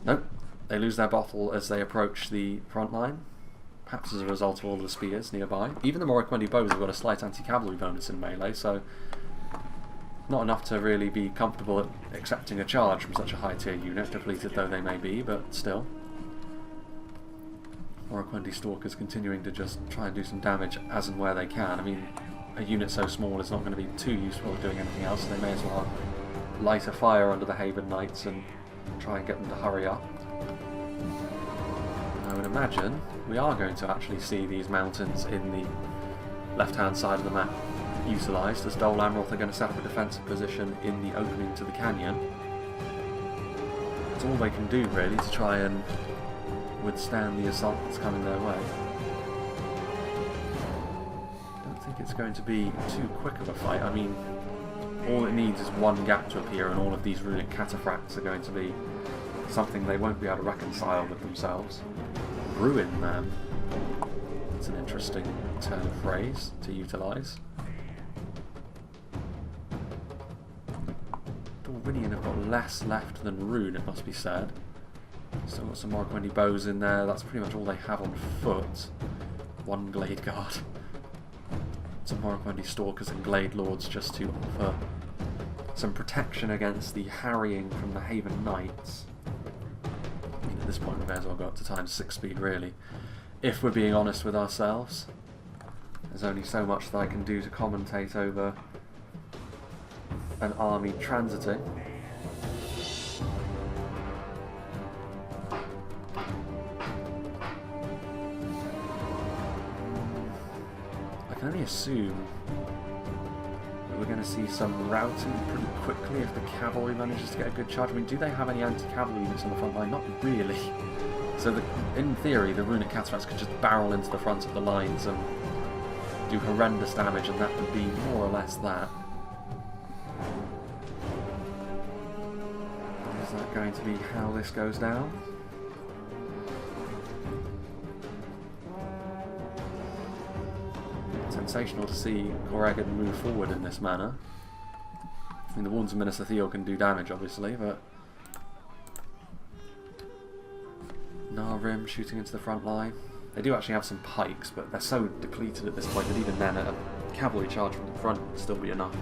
Nope, they lose their bottle as they approach the front line. Perhaps as a result of all the spears nearby. Even the Morroquendi bows have got a slight anti-cavalry bonus in melee, so not enough to really be comfortable at accepting a charge from such a high tier unit, depleted though they may be, but still. Morroquendi Stalkers continuing to just try and do some damage as and where they can. I mean, a unit so small is not going to be too useful at doing anything else, so they may as well light a fire under the Haven Knights and try and get them to hurry up. I would imagine we are going to actually see these mountains in the left-hand side of the map utilised, as Dol Amroth are going to set up a defensive position in the opening to the canyon. It's all they can do really to try and withstand the assault that's coming their way. I don't think it's going to be too quick of a fight. I mean, all it needs is one gap to appear and all of these runic cataphracts are going to be something they won't be able to reconcile with themselves. Ruin them. It's an interesting turn of phrase to utilise. Dorwinion have got less left than Rhun, it must be said. Still got some Morroquendi bows in there, that's pretty much all they have on foot. One Glade Guard. Some Morroquendi Stalkers and Glade Lords just to offer some protection against the harrying from the Haven Knights. I mean, at this point we may as well go up to times 6 speed really. If we're being honest with ourselves. There's only so much that I can do to commentate over an army transiting. I can only assume that we're going to see some routing pretty quickly if the cavalry manages to get a good charge. I mean, do they have any anti-cavalry units on the front line? Not really. So in theory, the runic cataphracts could just barrel into the front of the lines and do horrendous damage, and that would be more or less that. Is that going to be how this goes down? sensational to see Corrigan move forward in this manner. I mean, the Warns of Minas Ithil can do damage, obviously, but... Rim shooting into the front line. They do actually have some pikes, but they're so depleted at this point that even then a cavalry charge from the front would still be enough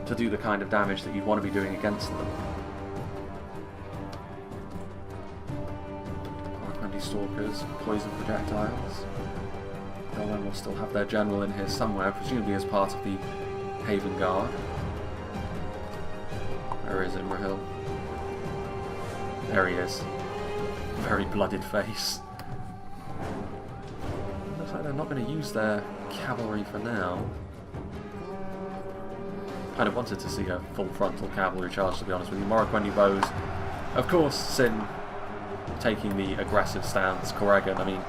to do the kind of damage that you'd want to be doing against them. Arcandi Stalkers, poison projectiles. Dorwinion will still have their general in here somewhere, presumably as part of the Haven Guard. Where is Imrahil? There he is. Very blooded face. Looks like they're not going to use their cavalry for now. Kind of wanted to see a full frontal cavalry charge, to be honest with you. Morroquendi bows. Of course, Sin taking the aggressive stance. Corrigan, I mean,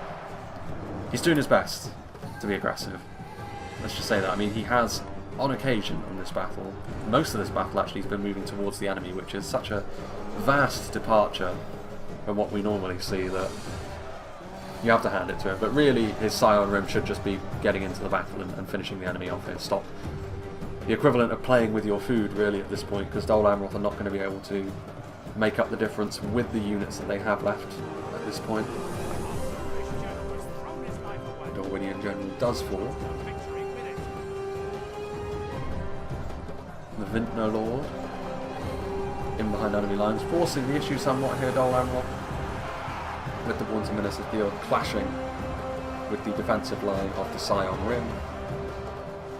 he's doing his best to be aggressive. Let's just say that. I mean, he has, on occasion in this battle, most of this battle actually has been moving towards the enemy, which is such a vast departure from what we normally see that you have to hand it to him. But really, his Scion Rim should just be getting into the battle and finishing the enemy off here. Stop. The equivalent of playing with your food, really, at this point, because Dol Amroth are not going to be able to make up the difference with the units that they have left at this point. The Dorwinion General does fall. The Vintner Lord in behind enemy lines, forcing the issue somewhat here. Dol Amroth with the Warns of Minas Ithil clashing with the defensive line of the Scion Rim.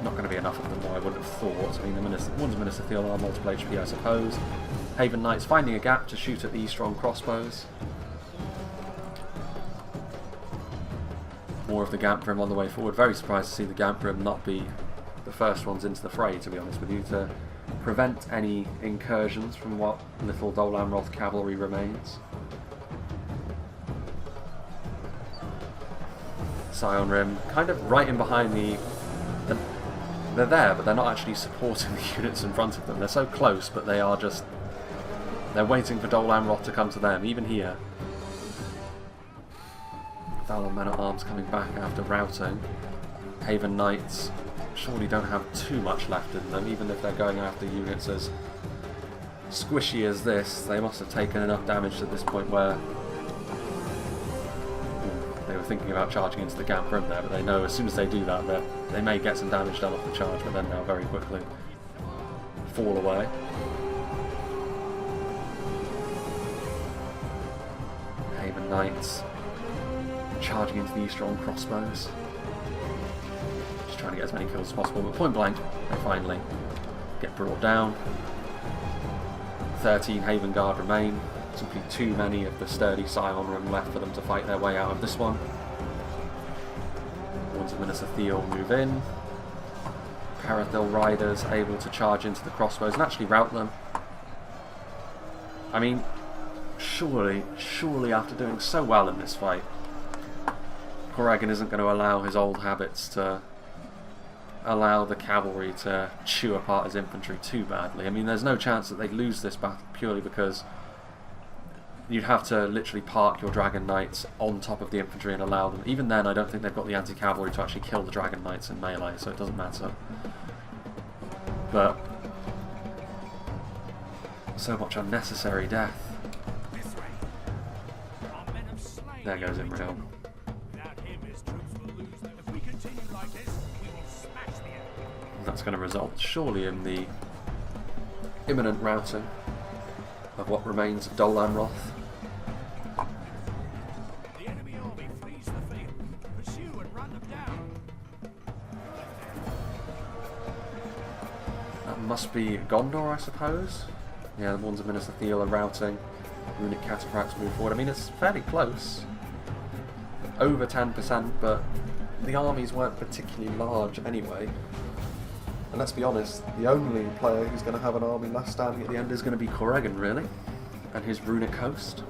Not going to be enough of them, though, I would have thought. I mean, the Warns of Minas Ithil are multiple HP, I suppose. Haven Knights finding a gap to shoot at these strong crossbows. More of the Gamprim on the way forward. Very surprised to see the Gamprim not be the first ones into the fray, to be honest with you, to prevent any incursions from what little Dol Amroth cavalry remains. Scion Rim kind of right in behind they're there, but they're not actually supporting the units in front of them. They're so close, but they are just... they're waiting for Dol Amroth to come to them, even here. Valor Men-at-Arms coming back after routing. Haven Knights surely don't have too much left in them, even if they're going after units as squishy as this. They must have taken enough damage to this point where they were thinking about charging into the Gamprim there, but they know as soon as they do that, they may get some damage done off the charge, but then they'll very quickly fall away. Haven Knights charging into these strong crossbows. Just trying to get as many kills as possible, but point blank, they finally get brought down. 13 Haven Guard remain. Simply too many of the sturdy Scion Rim left for them to fight their way out of this one. Warns of Minas Ithil move in. Parathil Riders able to charge into the crossbows and actually rout them. I mean, surely after doing so well in this fight, Corrigan isn't going to allow his old habits to allow the cavalry to chew apart his infantry too badly. I mean, there's no chance that they'd lose this battle purely because you'd have to literally park your Dragon Knights on top of the infantry and allow them. Even then, I don't think they've got the anti-cavalry to actually kill the Dragon Knights in melee, so it doesn't matter. But so much unnecessary death. There goes Imrahil. That's going to result surely in the imminent routing of what remains of Dol Amroth. The enemy army flees the field. Pursue and run them down. That must be Gondor, I suppose. Yeah, the Warns of Minas Ithil are routing. Runic Cataphracts move forward. I mean, it's fairly close. Over 10%, but the armies weren't particularly large anyway. And let's be honest, the only player who's going to have an army left standing at the end is going to be Corrigan, really, and his Runic host.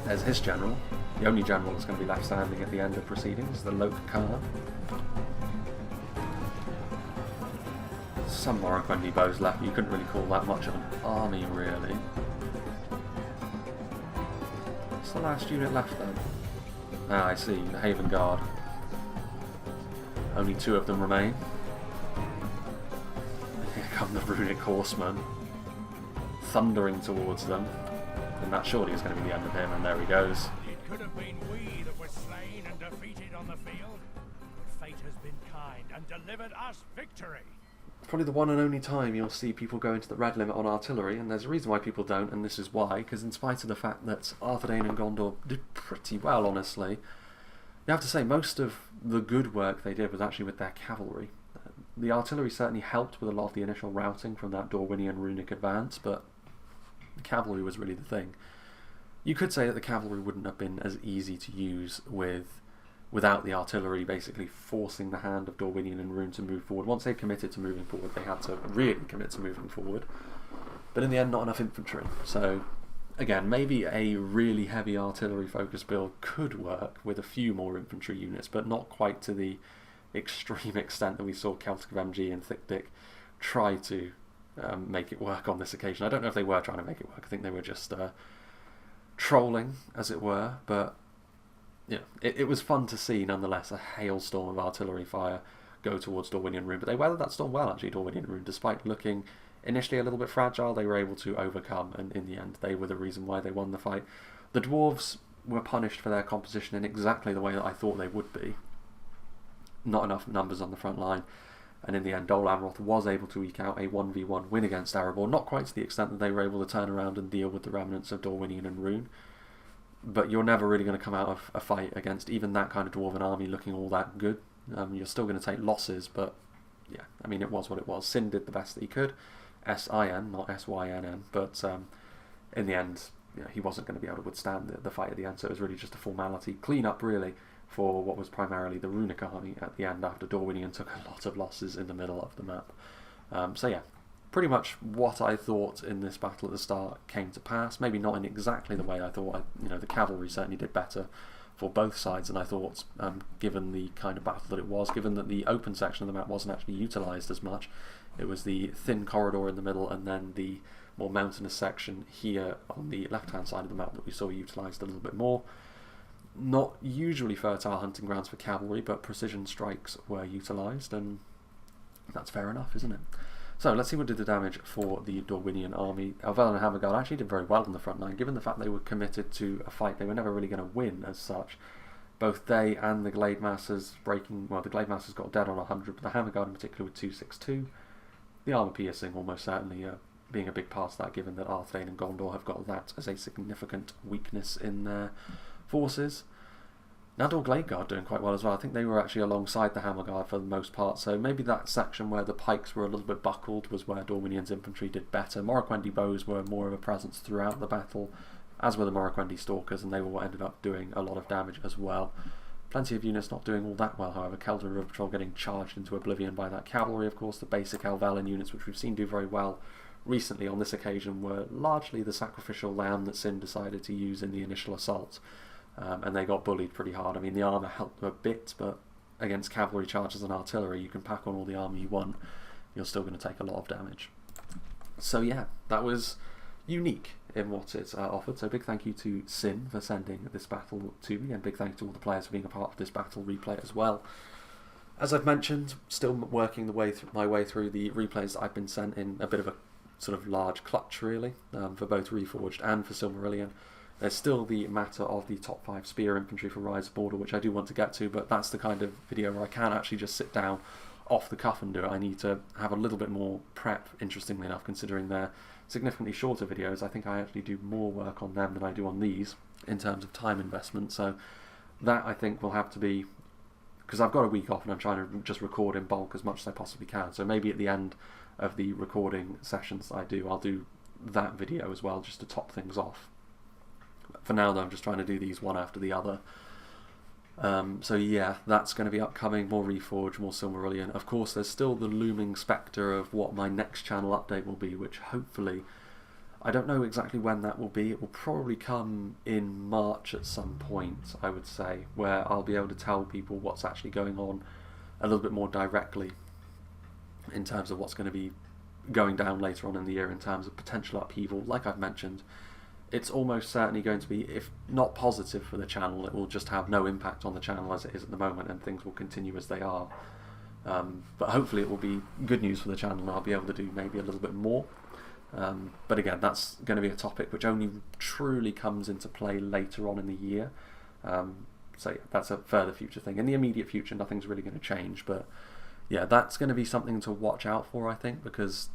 There's his general. The only general that's going to be left standing at the end of proceedings, the Loke Khan. Some Morroquendi bows left, you couldn't really call that much of an army, really. What's the last unit left then? Ah, I see, the Haven Guard. Only 2 of them remain. Here come the runic horsemen, thundering towards them, and that surely is going to be the end of him, and there he goes. It could have been we that were slain and defeated on the field, but fate has been kind and delivered us victory. Probably the one and only time you'll see people go into the red limit on artillery, and there's a reason why people don't, and this is why, because in spite of the fact that Arthedain and Gondor did pretty well, honestly, you have to say most of the good work they did was actually with their cavalry. The artillery certainly helped with a lot of the initial routing from that Dorwinion runic advance, but the cavalry was really the thing. You could say that the cavalry wouldn't have been as easy to use without the artillery basically forcing the hand of Dorwinion and Rhun to move forward. Once they committed to moving forward, they had to really commit to moving forward. But in the end, not enough infantry. So, again, maybe a really heavy artillery focused build could work with a few more infantry units, but not quite to the extreme extent that we saw Celtic of MG and Thick Dick try to make it work on this occasion. I don't know if they were trying to make it work. I think they were just trolling, as it were, but you know, it was fun to see, nonetheless, a hailstorm of artillery fire go towards Dorwinion and Rhun. But they weathered that storm well, actually, Dorwinion and Rhun. Despite looking initially a little bit fragile, they were able to overcome, and in the end, they were the reason why they won the fight. The dwarves were punished for their composition in exactly the way that I thought they would be. Not enough numbers on the front line, and in the end, Dol Amroth was able to eke out a 1v1 win against Erebor, not quite to the extent that they were able to turn around and deal with the remnants of Dorwinion and Rhun. But you're never really going to come out of a fight against even that kind of Dwarven army looking all that good. You're still going to take losses, but yeah, I mean, it was what it was. Sin did the best that he could. S-I-N, not S-Y-N-N, but in the end, you know, he wasn't going to be able to withstand the fight at the end, so it was really just a formality. Clean up, really, for what was primarily the runic army at the end after Dorwinion took a lot of losses in the middle of the map. So yeah, pretty much what I thought in this battle at the start came to pass. Maybe not in exactly the way I thought. You know, the cavalry certainly did better for both sides than I thought, given the kind of battle that it was, given that the open section of the map wasn't actually utilised as much. It was the thin corridor in the middle and then the more mountainous section here on the left-hand side of the map that we saw utilised a little bit more. Not usually fertile hunting grounds for cavalry, but precision strikes were utilised, and that's fair enough, isn't it? So let's see what did the damage for the Dorwinion army. Elvel and Hammerguard actually did very well on the front line, given the fact they were committed to a fight. They were never really going to win as such. Both they and the Glade Masters breaking, well, the Glade Masters got dead on 100, but the Hammerguard in particular with 262. The armour piercing almost certainly being a big part of that, given that Arthedain and Gondor have got that as a significant weakness in their forces. Nador Gladeguard doing quite well as well. I think they were actually alongside the Hammerguard for the most part, so maybe that section where the pikes were a little bit buckled was where Dorwinion's infantry did better. Morroquendi bows were more of a presence throughout the battle, as were the Morroquendi stalkers, and they were what ended up doing a lot of damage as well. Plenty of units not doing all that well, however. Keldor River Patrol getting charged into oblivion by that cavalry, of course. The basic Elvelyn units, which we've seen do very well recently on this occasion, were largely the sacrificial lamb that Sin decided to use in the initial assault. And they got bullied pretty hard. I mean, the armour helped them a bit, but against cavalry charges and artillery, you can pack on all the armour you want, you're still going to take a lot of damage. So yeah, that was unique in what it offered. So big thank you to Sin for sending this battle to me, and big thank you to all the players for being a part of this battle replay as well. As I've mentioned, still working my way through the replays that I've been sent in a bit of a sort of large clutch, really, for both Reforged and for Silmarillion. There's still the matter of the top 5 spear infantry for Rise of Border, which I do want to get to, but that's the kind of video where I can't actually just sit down off the cuff and do it. I need to have a little bit more prep, interestingly enough, considering they're significantly shorter videos. I think I actually do more work on them than I do on these in terms of time investment, so that I think will have to be, because I've got a week off and I'm trying to just record in bulk as much as I possibly can, so maybe at the end of the recording sessions I do, I'll do that video as well, just to top things off. For now, though, I'm just trying to do these one after the other. So yeah, that's going to be upcoming. More Reforged, more Silmarillion. Of course, there's still the looming spectre of what my next channel update will be, which hopefully, I don't know exactly when that will be. It will probably come in March at some point, I would say, where I'll be able to tell people what's actually going on a little bit more directly in terms of what's going to be going down later on in the year in terms of potential upheaval. Like I've mentioned, it's almost certainly going to be, if not positive for the channel, it will just have no impact on the channel as it is at the moment, and things will continue as they are. But hopefully it will be good news for the channel and I'll be able to do maybe a little bit more. But again, that's going to be a topic which only truly comes into play later on in the year. So yeah, that's a further future thing. In the immediate future, nothing's really going to change, but yeah, that's going to be something to watch out for, I think, because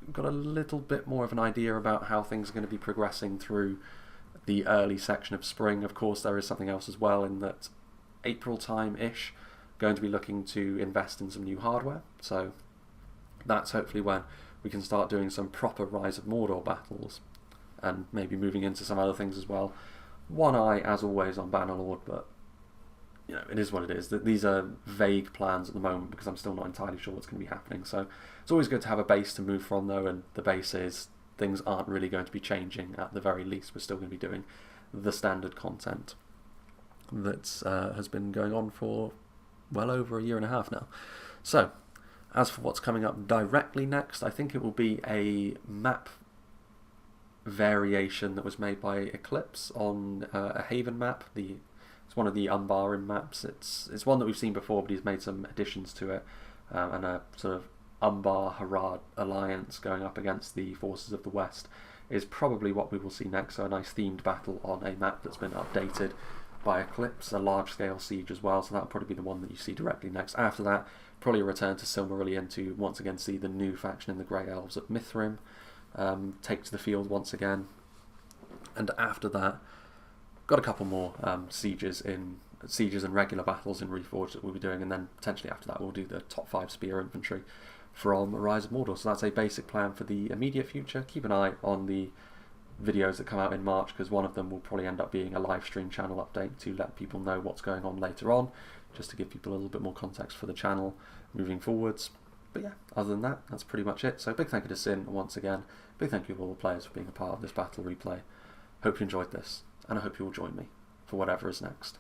we've got a little bit more of an idea about how things are going to be progressing through the early section of spring. Of course, there is something else as well, in that April time-ish, going to be looking to invest in some new hardware. So that's hopefully when we can start doing some proper Rise of Mordor battles, and maybe moving into some other things as well. One eye, as always, on Bannerlord, but you know, it is what it is. These are vague plans at the moment because I'm still not entirely sure what's going to be happening. So it's always good to have a base to move from, though, and the base is things aren't really going to be changing at the very least. We're still going to be doing the standard content that has been going on for well over a year and a half now. So as for what's coming up directly next, I think it will be a map variation that was made by Eclipse on a Haven map. It's one of the Umbaran maps. It's one that we've seen before, but he's made some additions to it, and a sort of Umbar-Harad alliance going up against the forces of the West is probably what we will see next. So a nice themed battle on a map that's been updated by Eclipse, a large-scale siege as well, so that'll probably be the one that you see directly next. After that, probably a return to Silmarillion to once again see the new faction in the Grey Elves of Mithrim take to the field once again. And after that, got a couple more sieges and regular battles in Reforged that we'll be doing, and then potentially after that we'll do the top 5 spear infantry from Rise of Mordor. So that's a basic plan for the immediate future. Keep an eye on the videos that come out in March, because one of them will probably end up being a live stream channel update to let people know what's going on later on, just to give people a little bit more context for the channel moving forwards. But yeah, other than that, that's pretty much it. So big thank you to Sin once again. Big thank you to all the players for being a part of this battle replay. Hope you enjoyed this, and I hope you will join me for whatever is next.